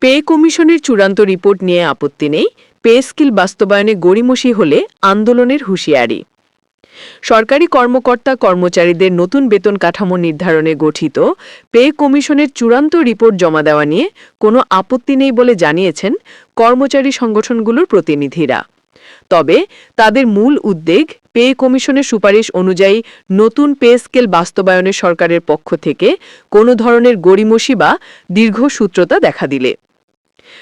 Pay কমিশনের চূড়ান্ত report নিয়ে আপত্তি নেই, পে স্কেল বাস্তবায়নে গড়িমসি হলে আন্দোলনের হুঁশিয়ারি। সরকারি কর্মকর্তা কর্মচারীদের নতুন বেতন কাঠামো নির্ধারণে গঠিত পে কমিশনের চূড়ান্ত রিপোর্ট জমা দেওয়া নিয়ে কোনো আপত্তি নেই বলে জানিয়েছেন কর্মচারী সংগঠনগুলোর প্রতিনিধিরা। তবে তাদের মূল উদ্বেগ পে কমিশনের সুপারিশ অনুযায়ী নতুন পে স্কেল বাস্তবায়নে সরকারের পক্ষ থেকে কোনো ধরনের গড়িমসি বা দীর্ঘসূত্রতা দেখা দিলে।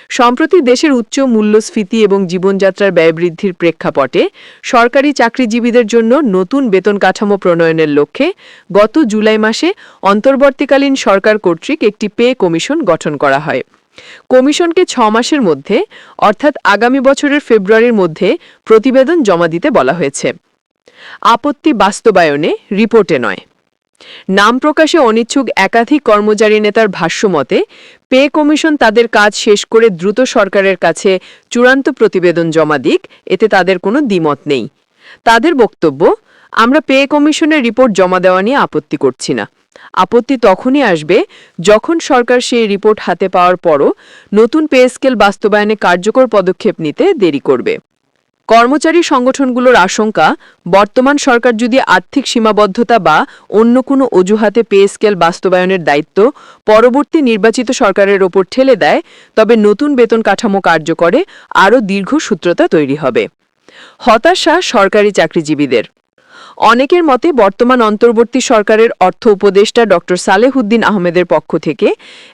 সম্প্রতি দেশের উচ্চ মূল্যস্ফীতি এবং জীবনযাত্রার ব্যয় বৃদ্ধির প্রেক্ষাপটে সরকারি চাকরিজীবীদের জন্য নতুন বেতন কাঠামো প্রণয়নের লক্ষ্যে গত জুলাই মাসে অন্তর্বর্তীকালীন সরকার কর্তৃক একটি পে কমিশন গঠন করা হয়। কমিশনকে 6 মাসের মধ্যে অর্থাৎ আগামী বছরের ফেব্রুয়ারির মধ্যে প্রতিবেদন জমা দিতে বলা হয়েছে। আপত্তি বাস্তবায়নে, রিপোর্টে নয়। নাম প্রকাশে অনিচ্ছুক একাধিক কর্মচারী নেতার ভাষ্যমতে পে কমিশন তাদের কাজ শেষ করে দ্রুত সরকারের কাছে চূড়ান্ত প্রতিবেদন জমা দিক, এতে তাদের কোনো দ্বিমত নেই। তাদের বক্তব্য, আমরা পে কমিশনের রিপোর্ট জমা দেওয়া নিয়ে আপত্তি করছি না। আপত্তি তখনই আসবে যখন সরকার সেই রিপোর্ট হাতে পাওয়ার পরও নতুন পে স্কেল বাস্তবায়নে কার্যকর পদক্ষেপ নিতে দেরি করবে। কর্মচারী সংগঠনগুলোর আশঙ্কা, বর্তমান সরকার যদি আর্থিক সীমাবদ্ধতা বা অন্য কোনো অজুহাতে পে স্কেল বাস্তবায়নের দায়িত্ব পরবর্তী নির্বাচিত সরকারের ওপর ঠেলে দেয়, তবে নতুন বেতন কাঠামো কার্যকরে আরও দীর্ঘসূত্রতা তৈরি হবে। হতাশা সরকারি চাকরিজীবীদের। অনেকের মতে বর্তমান অন্তর্বর্তী সরকারের অর্থ উপদেষ্টা ড. সালেহুদ্দিন আহমেদের পক্ষ থেকে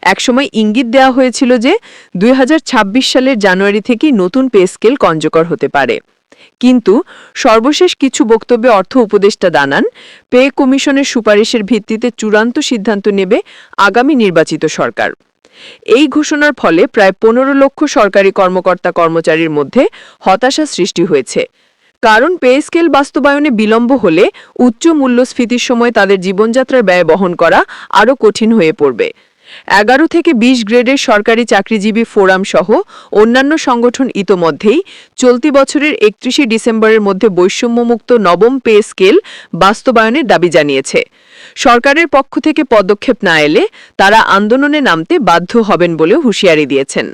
একসময় ইঙ্গিত দেওয়া হয়েছিল যে 2026 সালের জানুয়ারি থেকেই নতুন পে স্কেল কার্যকর হতে পারে। কিন্তু সর্বশেষ কিছু বক্তব্যে অর্থ উপদেষ্টা জানান, পে কমিশনের সুপারিশের ভিত্তিতে চূড়ান্ত সিদ্ধান্ত নেবে আগামী নির্বাচিত সরকার। এই ঘোষণার ফলে প্রায় 15 লক্ষ সরকারি কর্মকর্তা কর্মচারীর মধ্যে হতাশা সৃষ্টি হয়েছে। কারণ পে স্কেল বাস্তবায়নে বিলম্ব হলে উচ্চ মূল্যস্ফীতির সময় তাদের জীবনযাত্রার ব্যয় বহন করা আরও কঠিন হয়ে পড়বে। 11 থেকে 20 গ্রেডের সরকারি চাকরিজীবী ফোরাম সহ অন্যান্য সংগঠন ইতোমধ্যেই চলতি বছরের 31 ডিসেম্বরের মধ্যে বৈষম্যমুক্ত নবম পে স্কেল বাস্তবায়নের দাবি জানিয়েছে। সরকারের পক্ষ থেকে পদক্ষেপ না এলে তারা আন্দোলনে নামতে বাধ্য হবেন বলেও হুঁশিয়ারি দিয়েছেন।